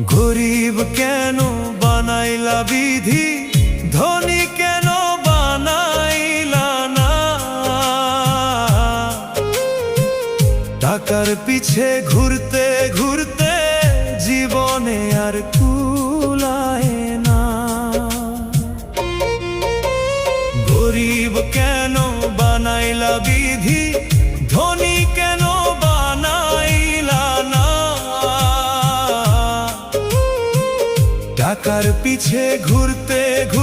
গরিব কেন বানাইলা বিধি, ধনী কেন বানাইলা না? টাকার পিছে ঘুরতে ঘুরতে জীবনে আর কুলায় না। গরিব কেন বানাইলা বিধি, ধনী কেন বানাইলা না? টাকার পিছে ঘুরতে ঘুরতে